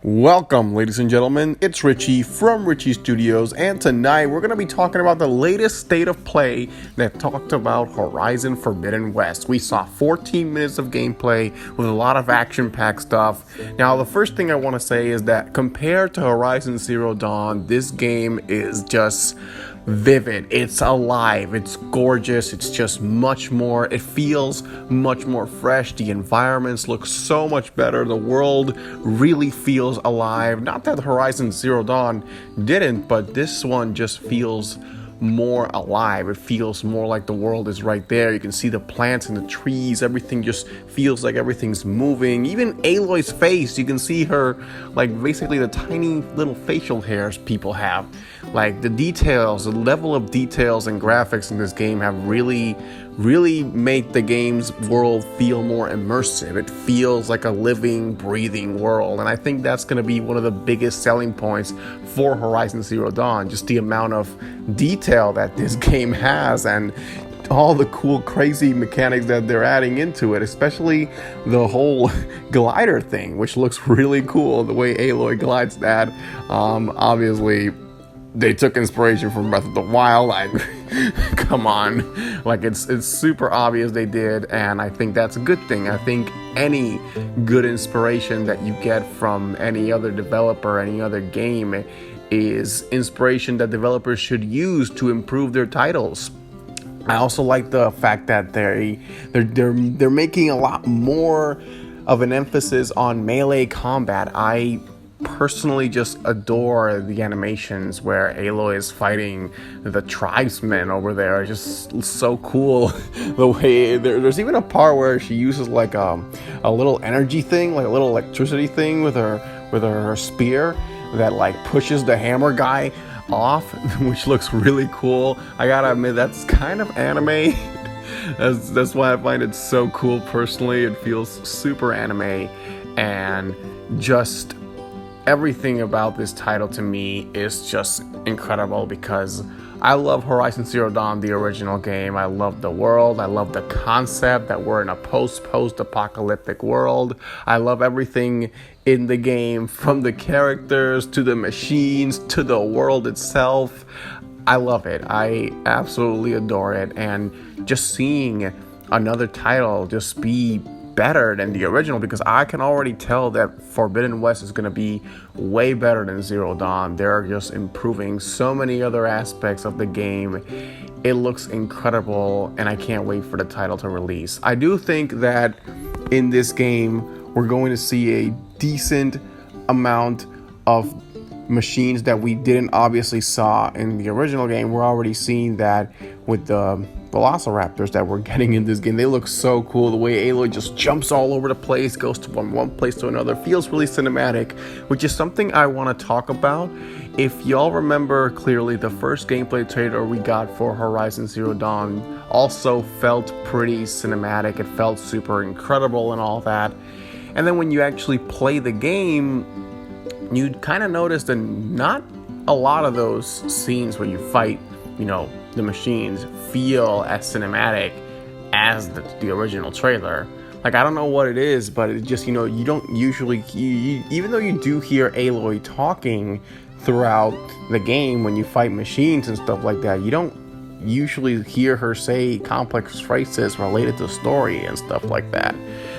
Welcome, ladies and gentlemen. It's Richie from Richie Studios, and tonight we're going to be talking about the latest state of play that talked about Horizon Forbidden West. We saw 14 minutes of gameplay with a lot of action-packed stuff. Now, the first thing I want to say is that compared to Horizon Zero Dawn, this game is just vivid. It's alive. It's gorgeous. It's just much more. It feels much more fresh. The environments look so much better. The world really feels alive. Not that Horizon Zero Dawn didn't, but this one just feels more alive. It feels more like the world is right there. You can see the plants and the trees. Everything just feels like everything's moving. Even Aloy's face, you can see her, like, basically the tiny little facial hairs people have. Like, the details, the level of details and graphics in this game have really made the game's world feel more immersive. It feels like a living, breathing world, and I think that's going to be one of the biggest selling points for Horizon Zero Dawn, just the amount of detail that this game has and all the cool, crazy mechanics that they're adding into it, especially the whole glider thing, which looks really cool, the way Aloy glides that. Obviously, they took inspiration from Breath of the Wild. Come on, like it's super obvious they did, and I think that's a good thing. I think any good inspiration that you get from any other developer, any other game, is inspiration that developers should use to improve their titles. I also like the fact that they're making a lot more of an emphasis on melee combat. I personally just adore the animations where Aloy is fighting the tribesmen over there. It's just so cool. The way there's even a part where she uses like a little energy thing, like a little electricity thing with her spear that like pushes the hammer guy off, which looks really cool. I gotta admit, that's kind of anime. That's why I find it so cool personally. It feels super anime, and just everything about this title to me is just incredible because I love Horizon Zero Dawn, the original game. I love the world. I love the concept that we're in a post-apocalyptic world. I love everything in the game, from the characters to the machines to the world itself. I love it. I absolutely adore it. And just seeing another title just be better than the original, because I can already tell that Forbidden West is going to be way better than Zero Dawn. They're just improving so many other aspects of the game. It looks incredible, and I can't wait for the title to release. I do think that in this game, we're going to see a decent amount of machines that we didn't obviously saw in the original game. We're already seeing that with the Velociraptors that we're getting in this game. They look so cool. The way Aloy just jumps all over the place, goes from one place to another, feels really cinematic, which is something I want to talk about. If y'all remember clearly, the first gameplay trailer we got for Horizon Zero Dawn also felt pretty cinematic. It felt super incredible and all that. And then when you actually play the game, you kind of notice that not a lot of those scenes where you fight, the machines feel as cinematic as the original trailer. Like, I don't know what it is, but it just, you don't usually, even though you do hear Aloy talking throughout the game when you fight machines and stuff like that, you don't usually hear her say complex phrases related to story and stuff like that.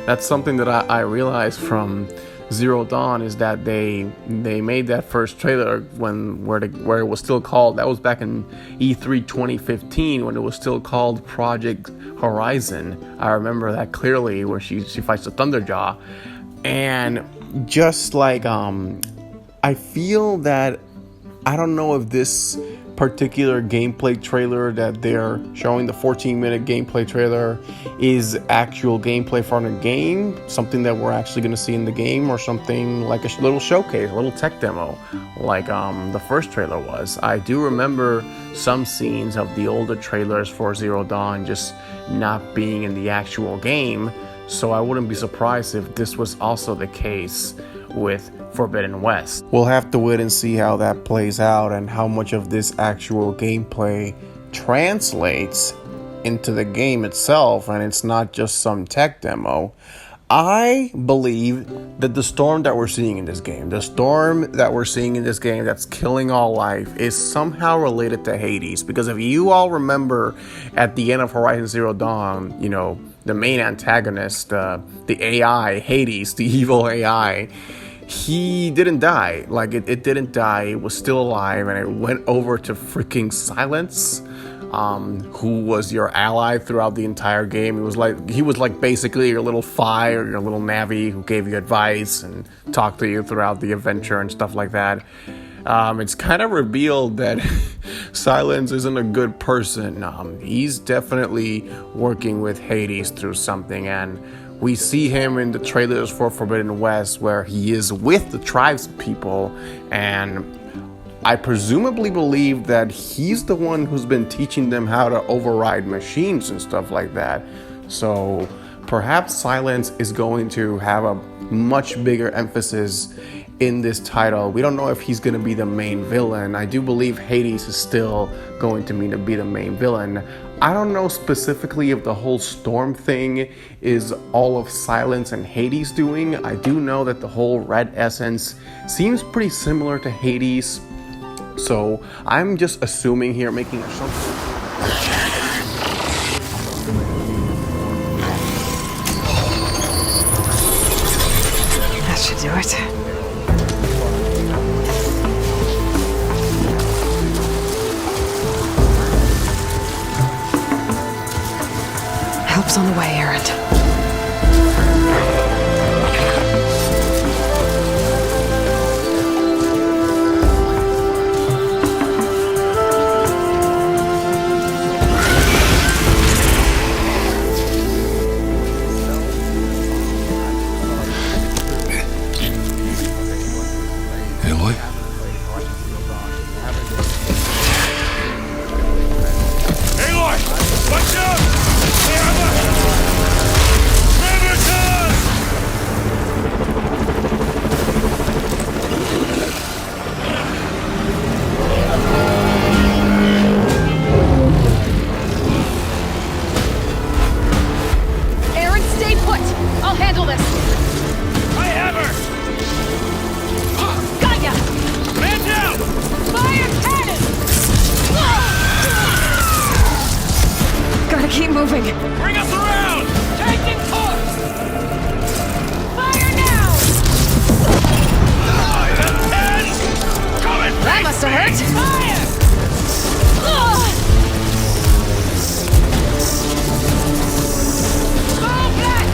That's something that I realized from Zero Dawn, is that they made that first trailer where it was still called, that was back in E3 2015 when it was still called Project Horizon. I remember that clearly, where she fights the Thunderjaw, and just like I feel that, I don't know if this particular gameplay trailer that they're showing, the 14-minute gameplay trailer, is actual gameplay from the game, something that we're actually going to see in the game, or something like a little showcase, a little tech demo, like the first trailer was. I do remember some scenes of the older trailers for Zero Dawn just not being in the actual game, so I wouldn't be surprised if this was also the case with Forbidden West. We'll have to wait and see how that plays out and how much of this actual gameplay translates into the game itself, and it's not just some tech demo. I believe that the storm that we're seeing in this game, that's killing all life, is somehow related to Hades. Because if you all remember at the end of Horizon Zero Dawn, the main antagonist, the AI, Hades, the evil AI, he didn't die. Like, it didn't die. It was still alive, and it went over to freaking Silence, who was your ally throughout the entire game. He was like basically your little Fi or your little Navi who gave you advice and talked to you throughout the adventure and stuff like that. It's kind of revealed that Silence isn't a good person. He's definitely working with Hades through something, and we see him in the trailers for Forbidden West where he is with the tribespeople, and I presumably believe that he's the one who's been teaching them how to override machines and stuff like that. So perhaps Silence is going to have a much bigger emphasis in this title. We don't know if he's going to be the main villain. I do believe Hades is still going to be the main villain. I don't know specifically if the whole storm thing is all of Silence and Hades doing. I do know that the whole red essence seems pretty similar to Hades. So I'm just assuming here, making assumptions. That should do it. Help's on the way, Erend. Keep moving. Bring us around! Taking course! Fire now! That must have hurt. Fire! Fall back!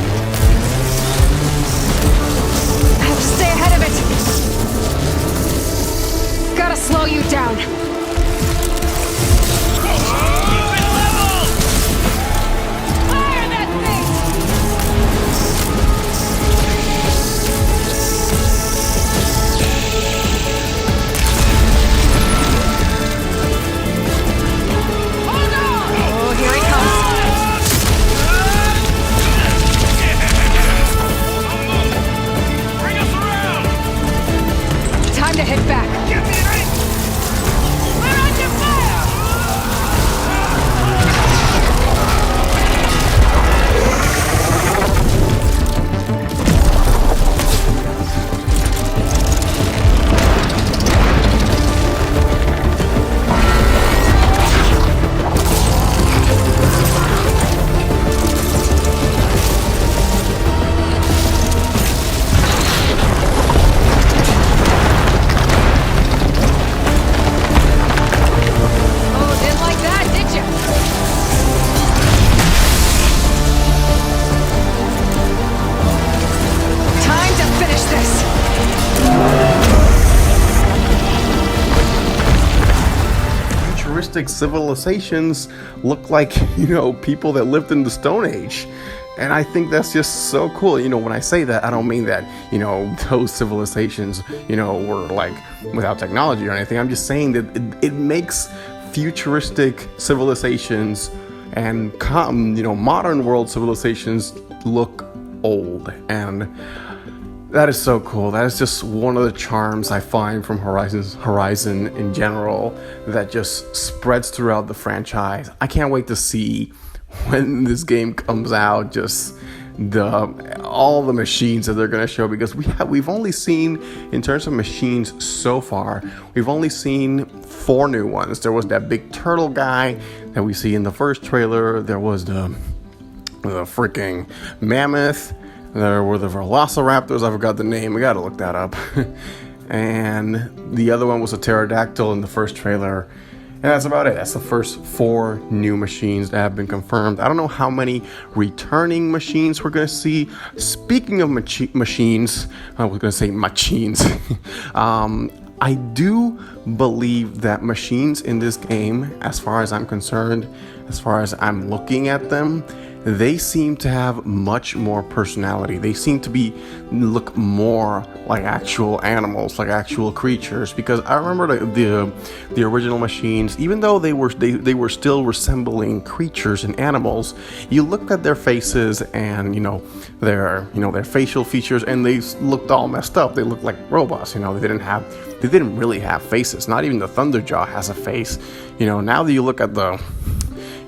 I have to stay ahead of it. Gotta slow you down. To hit back. Get me ready! We're under fire! Civilizations look like, people that lived in the Stone Age. And I think that's just so cool. When I say that, I don't mean that, those civilizations, were like without technology or anything. I'm just saying that it makes futuristic civilizations and, modern world civilizations look old. And that is so cool. That is just one of the charms I find from Horizon in general that just spreads throughout the franchise. I can't wait to see when this game comes out, just all the machines that they're going to show, because we've only seen, in terms of machines so far, we've only seen 4 new ones. There was that big turtle guy that we see in the first trailer. There was the freaking mammoth. There were the velociraptors. I forgot the name. We got to look that up. And the other one was a pterodactyl in the first trailer. And that's about it. That's the first 4 new machines that have been confirmed. I don't know how many returning machines we're going to see. Speaking of machines, I was going to say machines. I do believe that machines in this game, as far as I'm concerned, as far as I'm looking at them, they seem to have much more personality. They seem to look more like actual animals, like actual creatures. Because I remember the original machines, even though they were still resembling creatures and animals, you looked at their faces and their facial features, and they looked all messed up. They looked like robots. They didn't really have faces. Not even the Thunderjaw has a face. Now that you look at the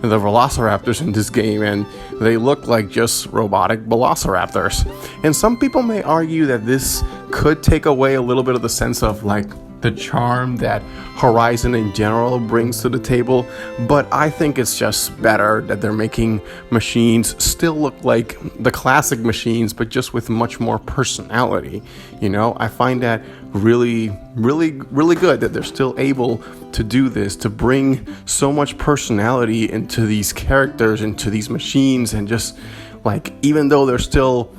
velociraptors in this game, and they look like just robotic velociraptors. And some people may argue that this could take away a little bit of the sense of like the charm that Horizon in general brings to the table, but I think it's just better that they're making machines still look like the classic machines, but just with much more personality. I find that really, really, really good that they're still able to do this, to bring so much personality into these characters, into these machines, and just like, even though they're still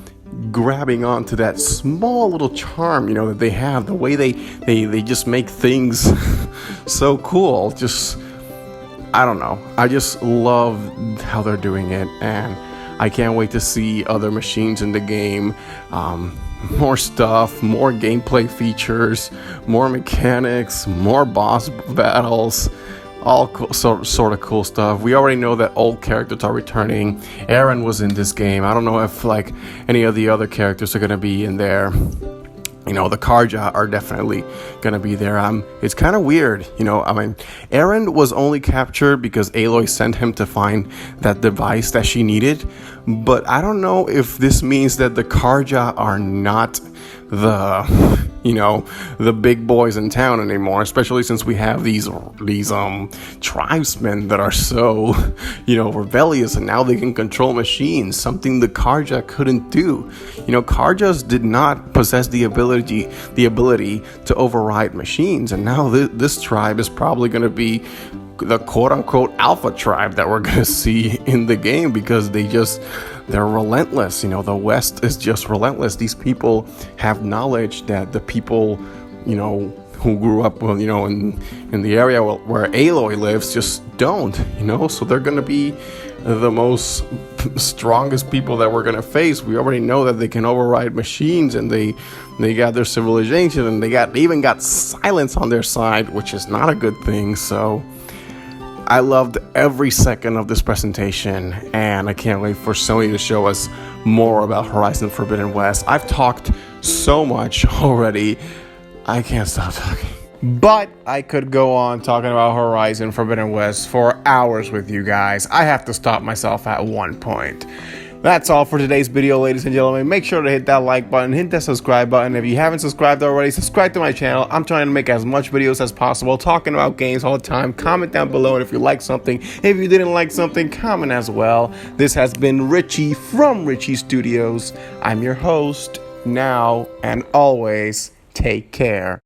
grabbing onto that small little charm, that they have, the way they just make things so cool. Just, I don't know. I just love how they're doing it, and I can't wait to see other machines in the game. More stuff, more gameplay features, more mechanics, more boss battles. All cool, sort of cool stuff. We already know that old characters are returning. Aaron was in this game. I don't know if like any of the other characters are going to be in there. The Karja are definitely going to be there. It's kind of weird. Aaron was only captured because Aloy sent him to find that device that she needed. But I don't know if this means that the Karja are not the big boys in town anymore, especially since we have these tribesmen that are so rebellious, and now they can control machines, something the Karja couldn't do. Karjas did not possess the ability to override machines, and now this tribe is probably going to be the quote-unquote alpha tribe that we're going to see in the game, because they're relentless. The West is just relentless. These people have knowledge that the people, who grew up, in the area where Aloy lives just don't, so they're going to be the most strongest people that we're going to face. We already know that they can override machines, and they got their civilization, and they even got silence on their side, which is not a good thing. So I loved every second of this presentation, and I can't wait for Sony to show us more about Horizon Forbidden West. I've talked so much already, I can't stop talking. But I could go on talking about Horizon Forbidden West for hours with you guys. I have to stop myself at one point. That's all for today's video, ladies and gentlemen. Make sure to hit that like button, hit that subscribe button. If you haven't subscribed already, subscribe to my channel. I'm trying to make as much videos as possible, talking about games all the time. Comment down below, and if you like something, if you didn't like something, comment as well. This has been Richie from Richie Studios. I'm your host. Now and always, take care.